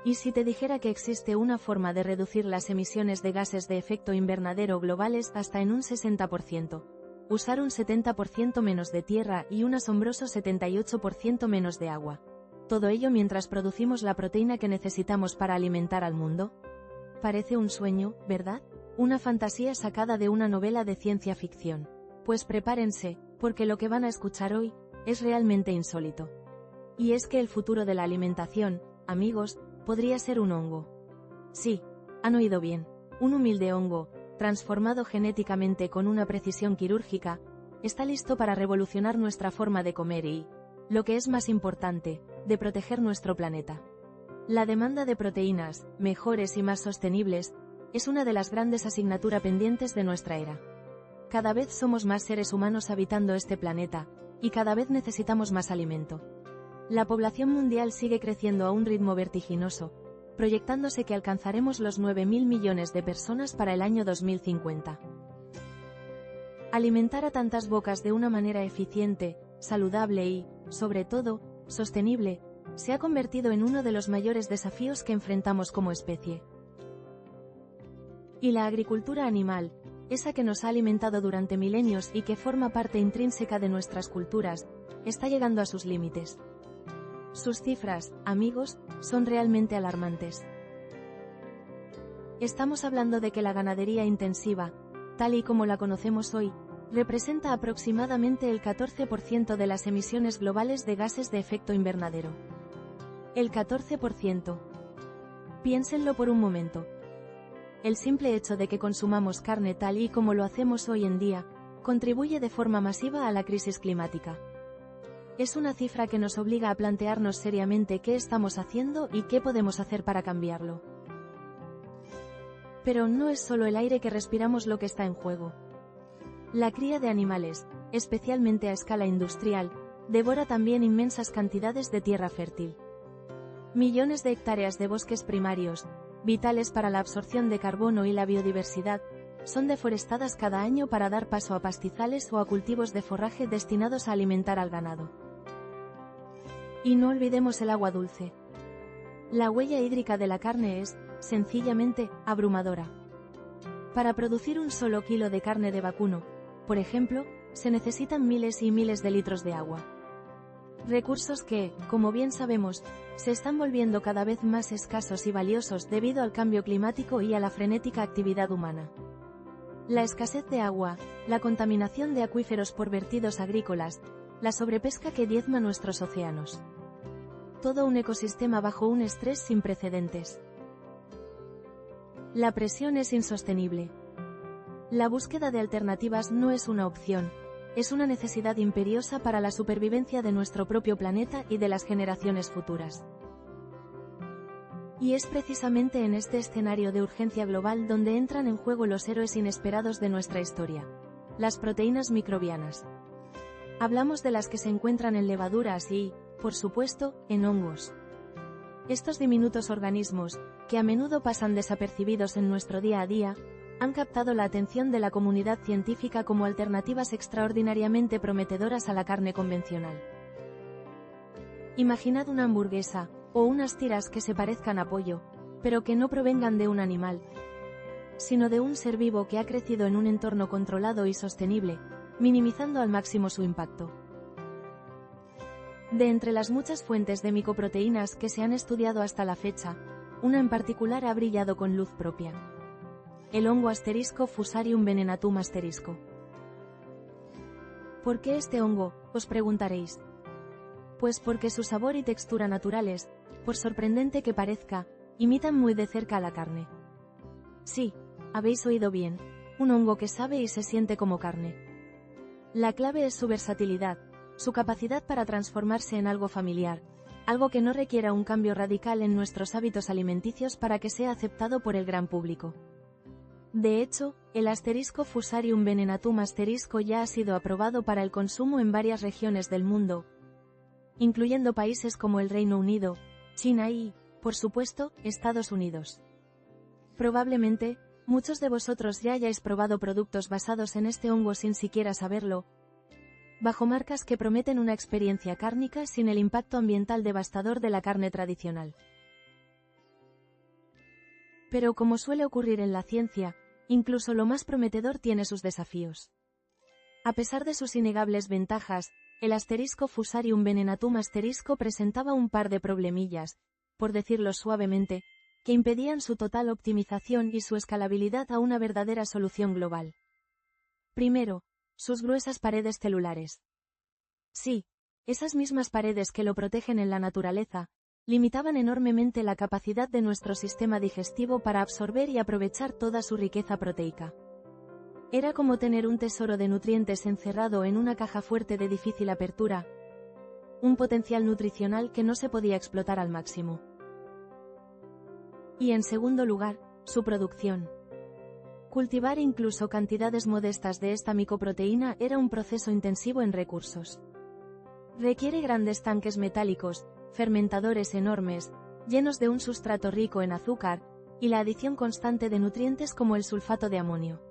¿Y si te dijera que existe una forma de reducir las emisiones de gases de efecto invernadero globales hasta en un 60%? Usar un 70% menos de tierra y un asombroso 78% menos de agua. Todo ello mientras producimos la proteína que necesitamos para alimentar al mundo. Parece un sueño, ¿verdad? Una fantasía sacada de una novela de ciencia ficción. Pues prepárense, porque lo que van a escuchar hoy es realmente insólito. Y es que el futuro de la alimentación, amigos, podría ser un hongo. Sí, han oído bien, un humilde hongo, transformado genéticamente con una precisión quirúrgica, está listo para revolucionar nuestra forma de comer y, lo que es más importante, de proteger nuestro planeta. La demanda de proteínas, mejores y más sostenibles, es una de las grandes asignaturas pendientes de nuestra era. Cada vez somos más seres humanos habitando este planeta, y cada vez necesitamos más alimento. La población mundial sigue creciendo a un ritmo vertiginoso, proyectándose que alcanzaremos los 9.000 millones de personas para el año 2050. Alimentar a tantas bocas de una manera eficiente, saludable y, sobre todo, sostenible, se ha convertido en uno de los mayores desafíos que enfrentamos como especie. Y la agricultura animal, esa que nos ha alimentado durante milenios y que forma parte intrínseca de nuestras culturas, está llegando a sus límites. Sus cifras, amigos, son realmente alarmantes. Estamos hablando de que la ganadería intensiva, tal y como la conocemos hoy, representa aproximadamente el 14% de las emisiones globales de gases de efecto invernadero. El 14%. Piénsenlo por un momento. El simple hecho de que consumamos carne tal y como lo hacemos hoy en día, contribuye de forma masiva a la crisis climática. Es una cifra que nos obliga a plantearnos seriamente qué estamos haciendo y qué podemos hacer para cambiarlo. Pero no es solo el aire que respiramos lo que está en juego. La cría de animales, especialmente a escala industrial, devora también inmensas cantidades de tierra fértil. Millones de hectáreas de bosques primarios, vitales para la absorción de carbono y la biodiversidad, son deforestadas cada año para dar paso a pastizales o a cultivos de forraje destinados a alimentar al ganado. Y no olvidemos el agua dulce. La huella hídrica de la carne es, sencillamente, abrumadora. Para producir un solo kilo de carne de vacuno, por ejemplo, se necesitan miles y miles de litros de agua. Recursos que, como bien sabemos, se están volviendo cada vez más escasos y valiosos debido al cambio climático y a la frenética actividad humana. La escasez de agua, la contaminación de acuíferos por vertidos agrícolas, la sobrepesca que diezma nuestros océanos. Todo un ecosistema bajo un estrés sin precedentes. La presión es insostenible. La búsqueda de alternativas no es una opción, es una necesidad imperiosa para la supervivencia de nuestro propio planeta y de las generaciones futuras. Y es precisamente en este escenario de urgencia global donde entran en juego los héroes inesperados de nuestra historia: las proteínas microbianas. Hablamos de las que se encuentran en levaduras y, por supuesto, en hongos. Estos diminutos organismos, que a menudo pasan desapercibidos en nuestro día a día, han captado la atención de la comunidad científica como alternativas extraordinariamente prometedoras a la carne convencional. Imaginad una hamburguesa, o unas tiras que se parezcan a pollo, pero que no provengan de un animal, sino de un ser vivo que ha crecido en un entorno controlado y sostenible, minimizando al máximo su impacto. De entre las muchas fuentes de micoproteínas que se han estudiado hasta la fecha, una en particular ha brillado con luz propia: el hongo Fusarium venenatum asterisco. ¿Por qué este hongo?, os preguntaréis. Pues porque su sabor y textura naturales, por sorprendente que parezca, imitan muy de cerca a la carne. Sí, habéis oído bien, un hongo que sabe y se siente como carne. La clave es su versatilidad, su capacidad para transformarse en algo familiar, algo que no requiera un cambio radical en nuestros hábitos alimenticios para que sea aceptado por el gran público. De hecho, el Fusarium venenatum asterisco ya ha sido aprobado para el consumo en varias regiones del mundo, incluyendo países como el Reino Unido, China y, por supuesto, Estados Unidos. Probablemente, muchos de vosotros ya hayáis probado productos basados en este hongo sin siquiera saberlo, bajo marcas que prometen una experiencia cárnica sin el impacto ambiental devastador de la carne tradicional. Pero como suele ocurrir en la ciencia, incluso lo más prometedor tiene sus desafíos. A pesar de sus innegables ventajas, el asterisco Fusarium venenatum asterisco presentaba un par de problemillas, por decirlo suavemente, que impedían su total optimización y su escalabilidad a una verdadera solución global. Primero, sus gruesas paredes celulares. Sí, esas mismas paredes que lo protegen en la naturaleza, limitaban enormemente la capacidad de nuestro sistema digestivo para absorber y aprovechar toda su riqueza proteica. Era como tener un tesoro de nutrientes encerrado en una caja fuerte de difícil apertura, un potencial nutricional que no se podía explotar al máximo. Y en segundo lugar, su producción. Cultivar incluso cantidades modestas de esta micoproteína era un proceso intensivo en recursos. Requiere grandes tanques metálicos, fermentadores enormes, llenos de un sustrato rico en azúcar, y la adición constante de nutrientes como el sulfato de amonio.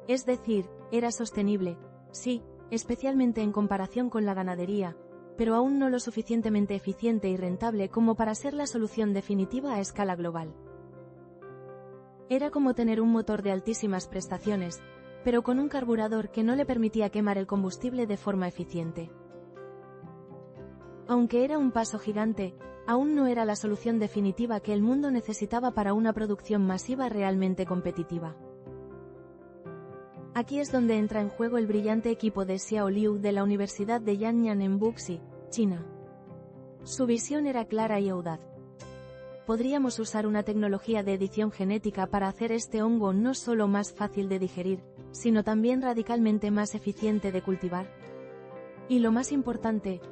Es decir, era sostenible, sí, especialmente en comparación con la ganadería, pero aún no lo suficientemente eficiente y rentable como para ser la solución definitiva a escala global. Era como tener un motor de altísimas prestaciones, pero con un carburador que no le permitía quemar el combustible de forma eficiente. Aunque era un paso gigante, aún no era la solución definitiva que el mundo necesitaba para una producción masiva realmente competitiva. Aquí es donde entra en juego el brillante equipo de Xiao Liu de la Universidad de Yanyang en Wuxi, China. Su visión era clara y audaz. Podríamos usar una tecnología de edición genética para hacer este hongo no solo más fácil de digerir, sino también radicalmente más eficiente de cultivar. Y lo más importante,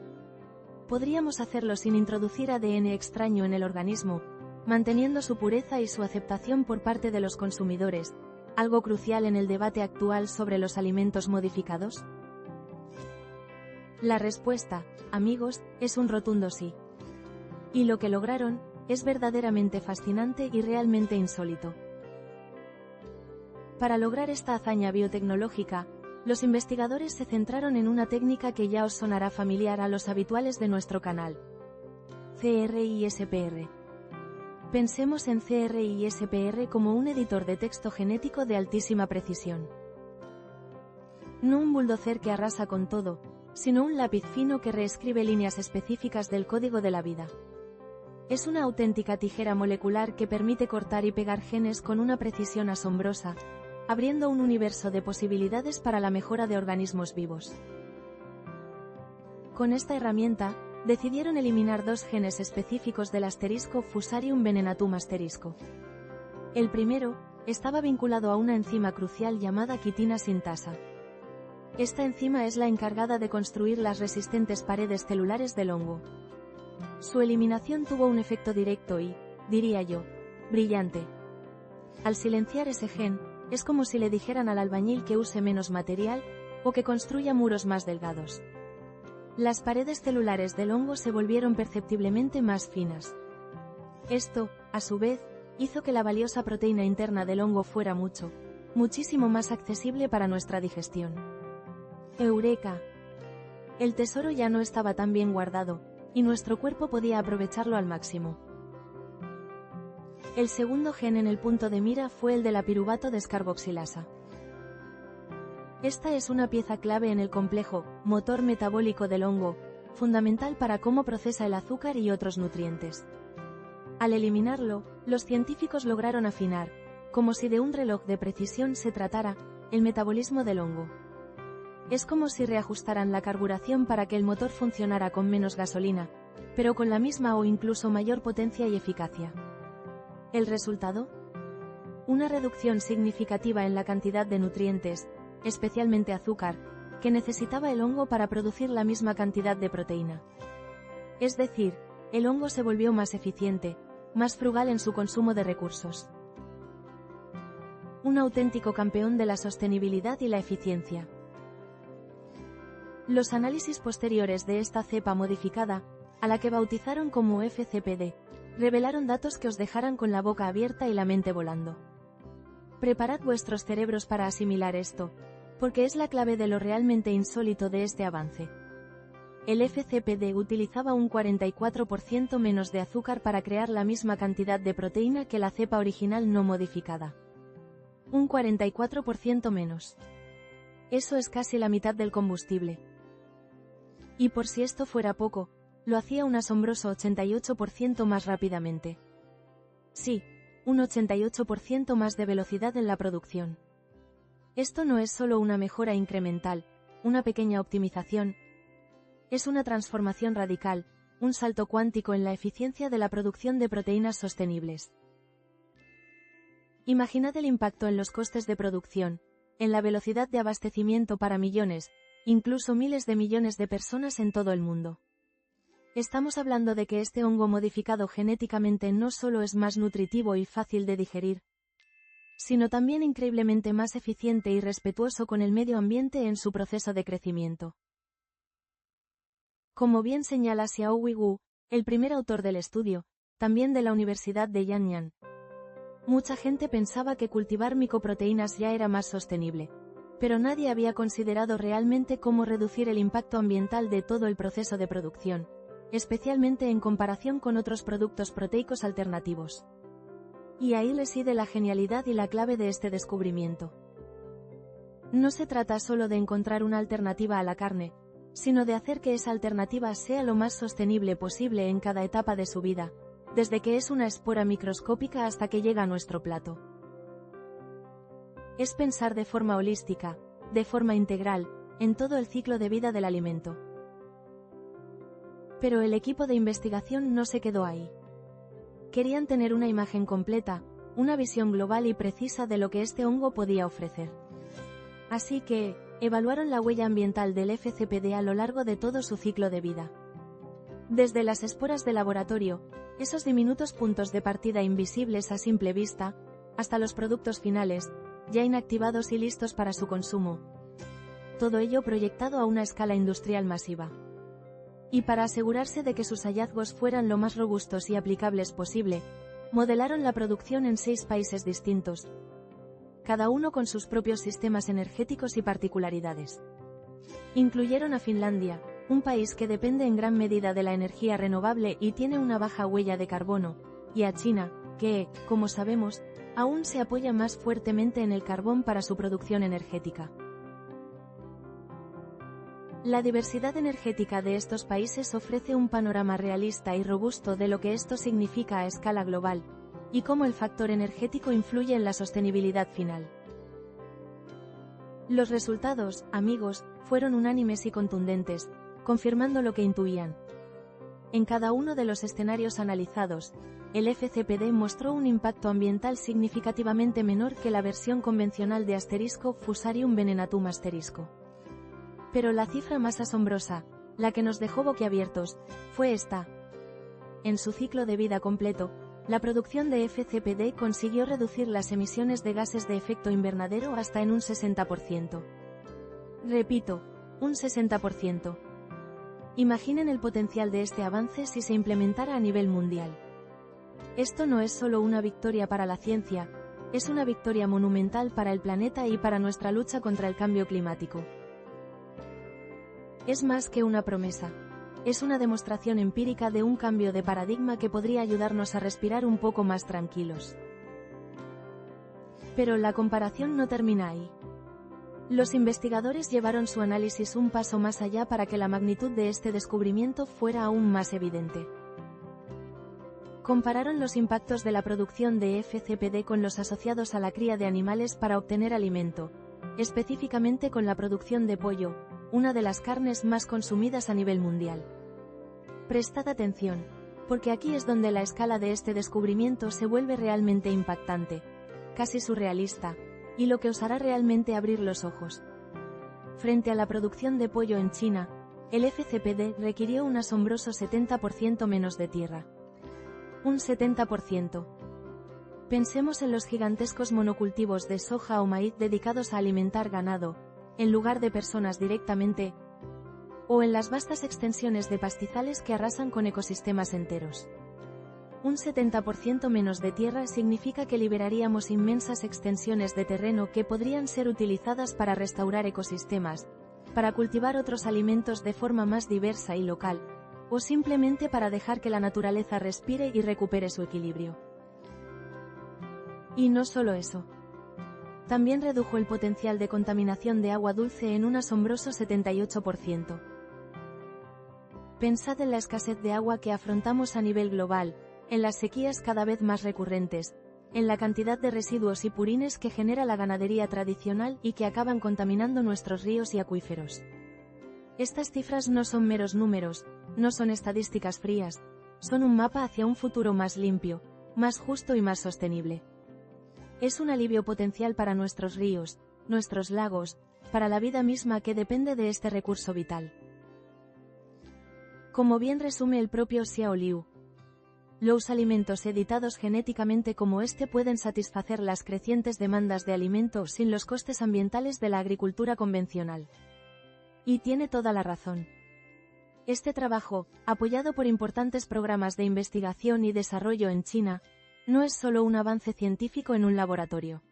podríamos hacerlo sin introducir ADN extraño en el organismo, manteniendo su pureza y su aceptación por parte de los consumidores, algo crucial en el debate actual sobre los alimentos modificados. La respuesta, amigos, es un rotundo sí. Y lo que lograron es verdaderamente fascinante y realmente insólito. Para lograr esta hazaña biotecnológica, los investigadores se centraron en una técnica que ya os sonará familiar a los habituales de nuestro canal: CRISPR. Pensemos en CRISPR como un editor de texto genético de altísima precisión. No un bulldozer que arrasa con todo, sino un lápiz fino que reescribe líneas específicas del código de la vida. Es una auténtica tijera molecular que permite cortar y pegar genes con una precisión asombrosa, abriendo un universo de posibilidades para la mejora de organismos vivos. Con esta herramienta, decidieron eliminar dos genes específicos del asterisco Fusarium venenatum asterisco. El primero estaba vinculado a una enzima crucial llamada quitina sintasa. Esta enzima es la encargada de construir las resistentes paredes celulares del hongo. Su eliminación tuvo un efecto directo y, diría yo, brillante. Al silenciar ese gen, es como si le dijeran al albañil que use menos material, o que construya muros más delgados. Las paredes celulares del hongo se volvieron perceptiblemente más finas. Esto, a su vez, hizo que la valiosa proteína interna del hongo fuera muchísimo más accesible para nuestra digestión. ¡Eureka! El tesoro ya no estaba tan bien guardado, y nuestro cuerpo podía aprovecharlo al máximo. El segundo gen en el punto de mira fue el de la piruvato descarboxilasa. Esta es una pieza clave en el complejo motor metabólico del hongo, fundamental para cómo procesa el azúcar y otros nutrientes. Al eliminarlo, los científicos lograron afinar, como si de un reloj de precisión se tratara, el metabolismo del hongo. Es como si reajustaran la carburación para que el motor funcionara con menos gasolina, pero con la misma o incluso mayor potencia y eficacia. ¿El resultado? Una reducción significativa en la cantidad de nutrientes, especialmente azúcar, que necesitaba el hongo para producir la misma cantidad de proteína. Es decir, el hongo se volvió más eficiente, más frugal en su consumo de recursos. Un auténtico campeón de la sostenibilidad y la eficiencia. Los análisis posteriores de esta cepa modificada, a la que bautizaron como FCPD, revelaron datos que os dejarán con la boca abierta y la mente volando. Preparad vuestros cerebros para asimilar esto, porque es la clave de lo realmente insólito de este avance. el FCPD utilizaba un 44% menos de azúcar para crear la misma cantidad de proteína que la cepa original no modificada. Un 44% menos. Eso es casi la mitad del combustible. Y por si esto fuera poco, lo hacía un asombroso 88% más rápidamente. Sí, un 88% más de velocidad en la producción. Esto no es solo una mejora incremental, una pequeña optimización. Es una transformación radical, un salto cuántico en la eficiencia de la producción de proteínas sostenibles. Imaginad el impacto en los costes de producción, en la velocidad de abastecimiento para millones, incluso miles de millones de personas en todo el mundo. Estamos hablando de que este hongo modificado genéticamente no solo es más nutritivo y fácil de digerir, sino también increíblemente más eficiente y respetuoso con el medio ambiente en su proceso de crecimiento. Como bien señala Xiaowei Wu, el primer autor del estudio, también de la Universidad de Yanyang, mucha gente pensaba que cultivar micoproteínas ya era más sostenible, pero nadie había considerado realmente cómo reducir el impacto ambiental de todo el proceso de producción, especialmente en comparación con otros productos proteicos alternativos. Y ahí reside la genialidad y la clave de este descubrimiento. No se trata solo de encontrar una alternativa a la carne, sino de hacer que esa alternativa sea lo más sostenible posible en cada etapa de su vida, desde que es una espora microscópica hasta que llega a nuestro plato. Es pensar de forma holística, de forma integral, en todo el ciclo de vida del alimento. Pero el equipo de investigación no se quedó ahí. Querían tener una imagen completa, una visión global y precisa de lo que este hongo podía ofrecer. Así que, evaluaron la huella ambiental del FCPD a lo largo de todo su ciclo de vida. Desde las esporas de laboratorio, esos diminutos puntos de partida invisibles a simple vista, hasta los productos finales, ya inactivados y listos para su consumo. Todo ello proyectado a una escala industrial masiva. Y para asegurarse de que sus hallazgos fueran lo más robustos y aplicables posible, modelaron la producción en 6 países distintos, cada uno con sus propios sistemas energéticos y particularidades. Incluyeron a Finlandia, un país que depende en gran medida de la energía renovable y tiene una baja huella de carbono, y a China, que, como sabemos, aún se apoya más fuertemente en el carbón para su producción energética. La diversidad energética de estos países ofrece un panorama realista y robusto de lo que esto significa a escala global, y cómo el factor energético influye en la sostenibilidad final. Los resultados, amigos, fueron unánimes y contundentes, confirmando lo que intuían. En cada uno de los escenarios analizados, el FCPD mostró un impacto ambiental significativamente menor que la versión convencional de Fusarium venenatum ***. Pero la cifra más asombrosa, la que nos dejó boquiabiertos, fue esta. En su ciclo de vida completo, la producción de FCPD consiguió reducir las emisiones de gases de efecto invernadero hasta en un 60%. Repito, un 60%. Imaginen el potencial de este avance si se implementara a nivel mundial. Esto no es solo una victoria para la ciencia, es una victoria monumental para el planeta y para nuestra lucha contra el cambio climático. Es más que una promesa. Es una demostración empírica de un cambio de paradigma que podría ayudarnos a respirar un poco más tranquilos. Pero la comparación no termina ahí. Los investigadores llevaron su análisis un paso más allá para que la magnitud de este descubrimiento fuera aún más evidente. Compararon los impactos de la producción de FCPD con los asociados a la cría de animales para obtener alimento, específicamente con la producción de pollo, una de las carnes más consumidas a nivel mundial. Prestad atención, porque aquí es donde la escala de este descubrimiento se vuelve realmente impactante, casi surrealista, y lo que os hará realmente abrir los ojos. Frente a la producción de pollo en China, el FCPD requirió un asombroso 70% menos de tierra. Un 70%. Pensemos en los gigantescos monocultivos de soja o maíz dedicados a alimentar ganado, en lugar de personas directamente, o en las vastas extensiones de pastizales que arrasan con ecosistemas enteros. Un 70% menos de tierra significa que liberaríamos inmensas extensiones de terreno que podrían ser utilizadas para restaurar ecosistemas, para cultivar otros alimentos de forma más diversa y local, o simplemente para dejar que la naturaleza respire y recupere su equilibrio. Y no solo eso. También redujo el potencial de contaminación de agua dulce en un asombroso 78%. Pensad en la escasez de agua que afrontamos a nivel global, en las sequías cada vez más recurrentes, en la cantidad de residuos y purines que genera la ganadería tradicional y que acaban contaminando nuestros ríos y acuíferos. Estas cifras no son meros números, no son estadísticas frías, son un mapa hacia un futuro más limpio, más justo y más sostenible. Es un alivio potencial para nuestros ríos, nuestros lagos, para la vida misma que depende de este recurso vital. Como bien resume el propio Xiao Liu, los alimentos editados genéticamente como este pueden satisfacer las crecientes demandas de alimento sin los costes ambientales de la agricultura convencional. Y tiene toda la razón. Este trabajo, apoyado por importantes programas de investigación y desarrollo en China, no es solo un avance científico en un laboratorio.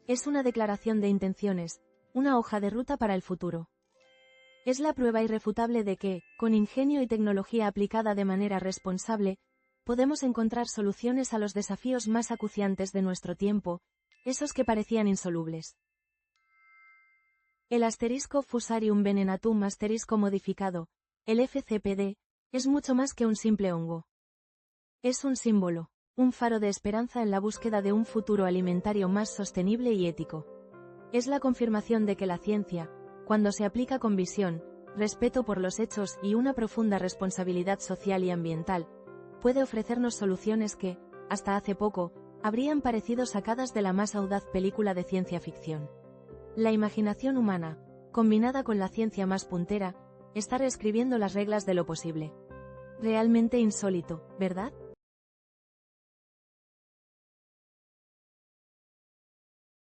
Es una declaración de intenciones, una hoja de ruta para el futuro. Es la prueba irrefutable de que, con ingenio y tecnología aplicada de manera responsable, podemos encontrar soluciones a los desafíos más acuciantes de nuestro tiempo, esos que parecían insolubles. El asterisco Fusarium venenatum asterisco modificado, el FCPD, es mucho más que un simple hongo. Es un símbolo, un faro de esperanza en la búsqueda de un futuro alimentario más sostenible y ético. Es la confirmación de que la ciencia, cuando se aplica con visión, respeto por los hechos y una profunda responsabilidad social y ambiental, puede ofrecernos soluciones que, hasta hace poco, habrían parecido sacadas de la más audaz película de ciencia ficción. La imaginación humana, combinada con la ciencia más puntera, está reescribiendo las reglas de lo posible. Realmente insólito, ¿verdad?